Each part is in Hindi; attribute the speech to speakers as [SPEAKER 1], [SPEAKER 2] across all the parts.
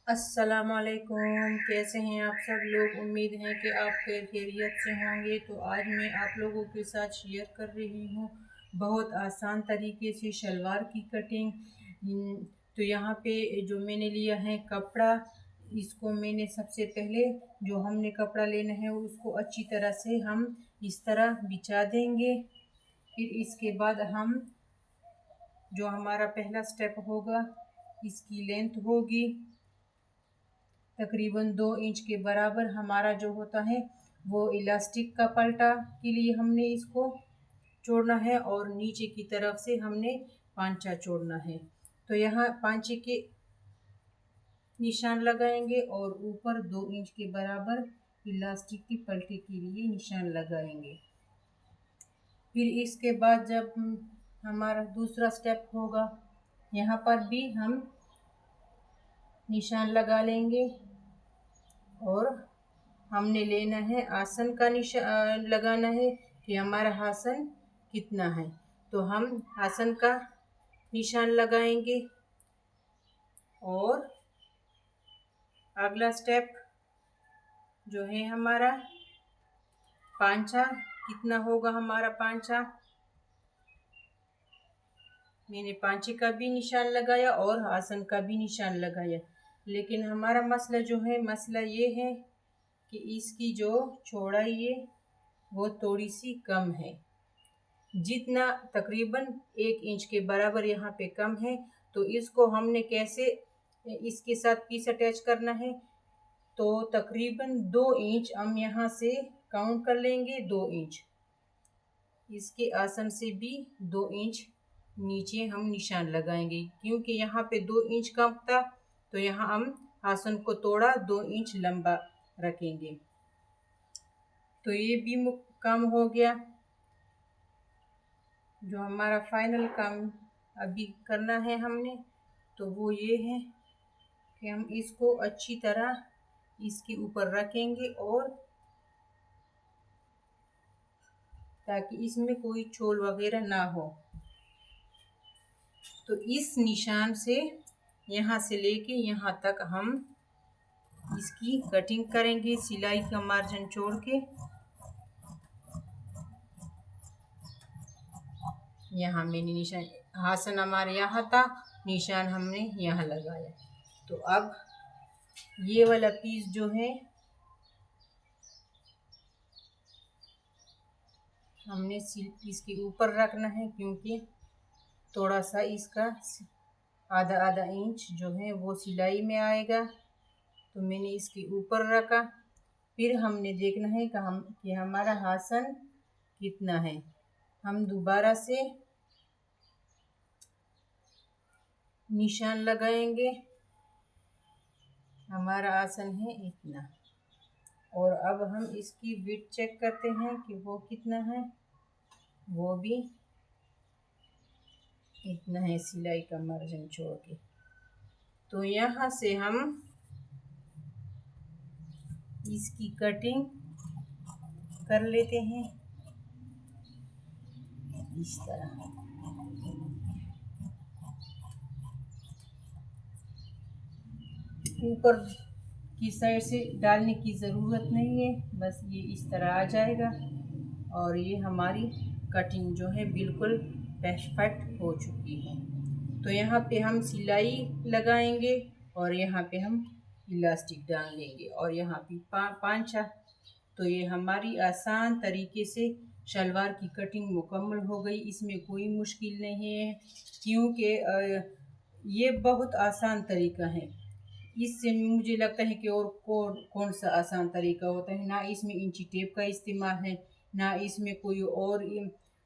[SPEAKER 1] अस्सलामुअलैकुम। कैसे हैं आप सब लोग। उम्मीद है कि आप खैरियत से होंगे। तो आज मैं आप लोगों के साथ शेयर कर रही हूँ बहुत आसान तरीके से शलवार की कटिंग। तो यहाँ पे जो मैंने लिया है कपड़ा, इसको मैंने सबसे पहले जो हमने कपड़ा लेना है उसको अच्छी तरह से हम इस तरह बिछा देंगे। फिर इसके बाद हम जो हमारा पहला स्टेप होगा, इसकी लेंथ होगी तकरीबन 2 इंच के बराबर। हमारा जो होता है वो इलास्टिक का पल्टा के लिए हमने इसको जोड़ना है और नीचे की तरफ से हमने पांचा जोड़ना है। तो यहाँ पांचे के निशान लगाएंगे और ऊपर 2 इंच के बराबर इलास्टिक के पल्टे के लिए निशान लगाएंगे। फिर इसके बाद जब हमारा दूसरा स्टेप होगा, यहाँ पर भी हम निशान लगा लेंगे और हमने लेना है आसन का निशान लगाना है कि हमारा आसन कितना है। तो हम आसन का निशान लगाएंगे और अगला स्टेप जो है हमारा पांचा, कितना होगा हमारा पांचा। मैंने पांचे का भी निशान लगाया और आसन का भी निशान लगाया, लेकिन हमारा मसला ये है कि इसकी जो चौड़ाई है वो थोड़ी सी कम है, जितना तकरीबन 1 इंच के बराबर यहाँ पे कम है। तो इसको हमने कैसे इसके साथ पीस अटैच करना है, तो तकरीबन 2 इंच हम यहाँ से काउंट कर लेंगे। 2 इंच इसके आसन से भी 2 इंच नीचे हम निशान लगाएंगे, क्योंकि यहाँ पे 2 इंच कम था तो यहाँ हम आसन को थोड़ा 2 इंच लंबा रखेंगे। तो ये भी काम हो गया। जो हमारा फाइनल काम अभी करना है हमने, तो वो ये है कि हम इसको अच्छी तरह इसके ऊपर रखेंगे और ताकि इसमें कोई चोल वगैरह ना हो। तो इस निशान से यहाँ से लेके यहाँ तक हम इसकी कटिंग करेंगे सिलाई का मार्जिन छोड़ के। यहाँ मैंने निशान, आसन हमारे यहाँ था, निशान हमने यहाँ लगाया। तो अब ये वाला पीस जो है हमने इसके ऊपर रखना है, क्योंकि थोड़ा सा इसका आधा आधा इंच जो है वो सिलाई में आएगा। तो मैंने इसके ऊपर रखा। फिर हमने देखना है कि हमारा आसन कितना है। हम दोबारा से निशान लगाएंगे। हमारा आसन है इतना, और अब हम इसकी विड्थ चेक करते हैं कि वो कितना है। वो भी इतना है सिलाई का मार्जिन छोड़ के। तो यहाँ से हम इसकी कटिंग कर लेते हैं इस तरह। ऊपर की साइड से डालने की ज़रूरत नहीं है, बस ये इस तरह आ जाएगा और ये हमारी कटिंग जो है बिल्कुल परफेक्ट हो चुकी है। तो यहाँ पे हम सिलाई लगाएंगे और यहाँ पे हम इलास्टिक डाल देंगे और यहाँ पे पांचा। तो ये हमारी आसान तरीके से शलवार की कटिंग मुकम्मल हो गई। इसमें कोई मुश्किल नहीं है, क्योंकि ये बहुत आसान तरीका है। इससे मुझे लगता है कि और कौन सा आसान तरीका होता है। ना इसमें इंची टेप का इस्तेमाल है, ना इसमें कोई और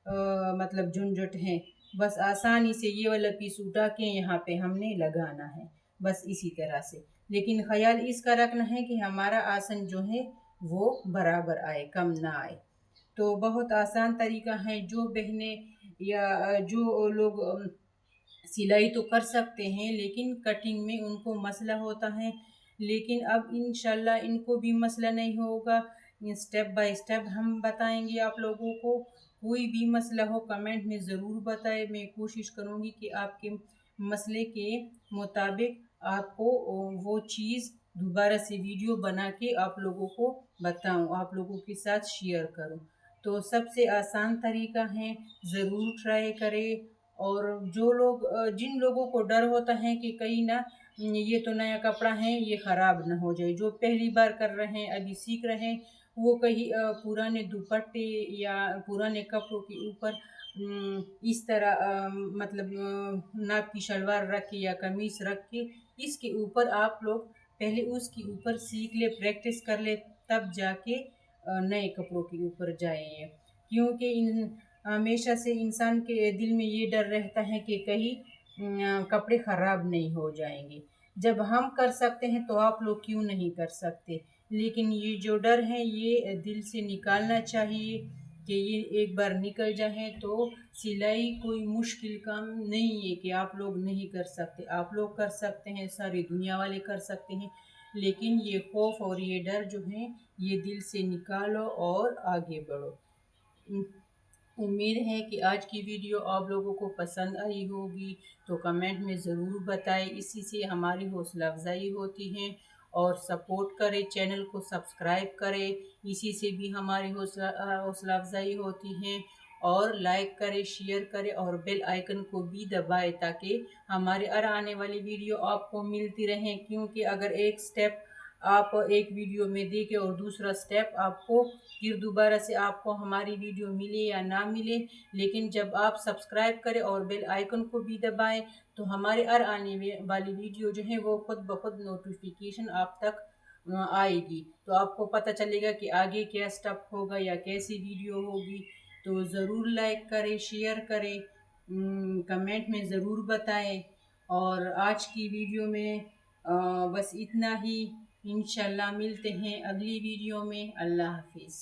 [SPEAKER 1] मतलब झंझट है। बस आसानी से ये वाला पीस उठा के यहाँ पे हमने लगाना है, बस इसी तरह से। लेकिन ख्याल इसका रखना है कि हमारा आसन जो है वो बराबर आए, कम ना आए। तो बहुत आसान तरीका है। जो बहनें या जो लोग सिलाई तो कर सकते हैं, लेकिन कटिंग में उनको मसला होता है। लेकिन अब इंशाल्लाह इनको भी मसला नहीं होगा। स्टेप बाय स्टेप हम बताएंगे आप लोगों को। कोई भी मसला हो कमेंट में ज़रूर बताएं। मैं कोशिश करूँगी कि आपके मसले के मुताबिक आपको वो चीज़ दोबारा से वीडियो बना के आप लोगों को बताऊं, आप लोगों के साथ शेयर करूं। तो सबसे आसान तरीका है, ज़रूर ट्राई करें। और जो लोग जिन लोगों को डर होता है कि कहीं ना ये तो नया कपड़ा है ये ख़राब ना हो जाए, जो पहली बार कर रहे हैं, अभी सीख रहे हैं, वो कहीं पुराने दुपट्टे या पुराने कपड़ों के ऊपर इस तरह मतलब नाप की शलवार रख के या कमीज रख के इसके ऊपर आप लोग पहले उसके ऊपर सीख ले, प्रैक्टिस कर ले, तब जाके नए कपड़ों के ऊपर जाएंगे। क्योंकि इन हमेशा से इंसान के दिल में ये डर रहता है कि कहीं कपड़े ख़राब नहीं हो जाएंगे। जब हम कर सकते हैं तो आप लोग क्यों नहीं कर सकते। लेकिन ये जो डर है ये दिल से निकालना चाहिए कि ये एक बार निकल जाए तो सिलाई कोई मुश्किल काम नहीं है कि आप लोग नहीं कर सकते। आप लोग कर सकते हैं, सारी दुनिया वाले कर सकते हैं। लेकिन ये खौफ और ये डर जो है ये दिल से निकालो और आगे बढ़ो। उम्मीद है कि आज की वीडियो आप लोगों को पसंद आई होगी, तो कमेंट में ज़रूर बताएं। इसी से हमारी हौसला अफजाई होती है। और सपोर्ट करें, चैनल को सब्सक्राइब करें, इसी से भी हमारी हौसला अफजाई होती है। और लाइक करें, शेयर करें और बेल आइकन को भी दबाएं ताकि हमारे हर आने वाली वीडियो आपको मिलती रहें। क्योंकि अगर एक स्टेप आप एक वीडियो में देखें और दूसरा स्टेप आपको फिर दोबारा से आपको हमारी वीडियो मिले या ना मिले, लेकिन जब आप सब्सक्राइब करें और बेल आइकन को भी दबाएं तो हमारे हर आने वाली वीडियो जो है वो खुद ब खुद नोटिफिकेशन आप तक आएगी। तो आपको पता चलेगा कि आगे क्या स्टेप होगा या कैसी वीडियो होगी। तो ज़रूर लाइक करें, शेयर करें, कमेंट में ज़रूर बताएं। और आज की वीडियो में बस इतना ही। इंशाल्लाह मिलते हैं अगली वीडियो में। अल्लाह हाफिज़।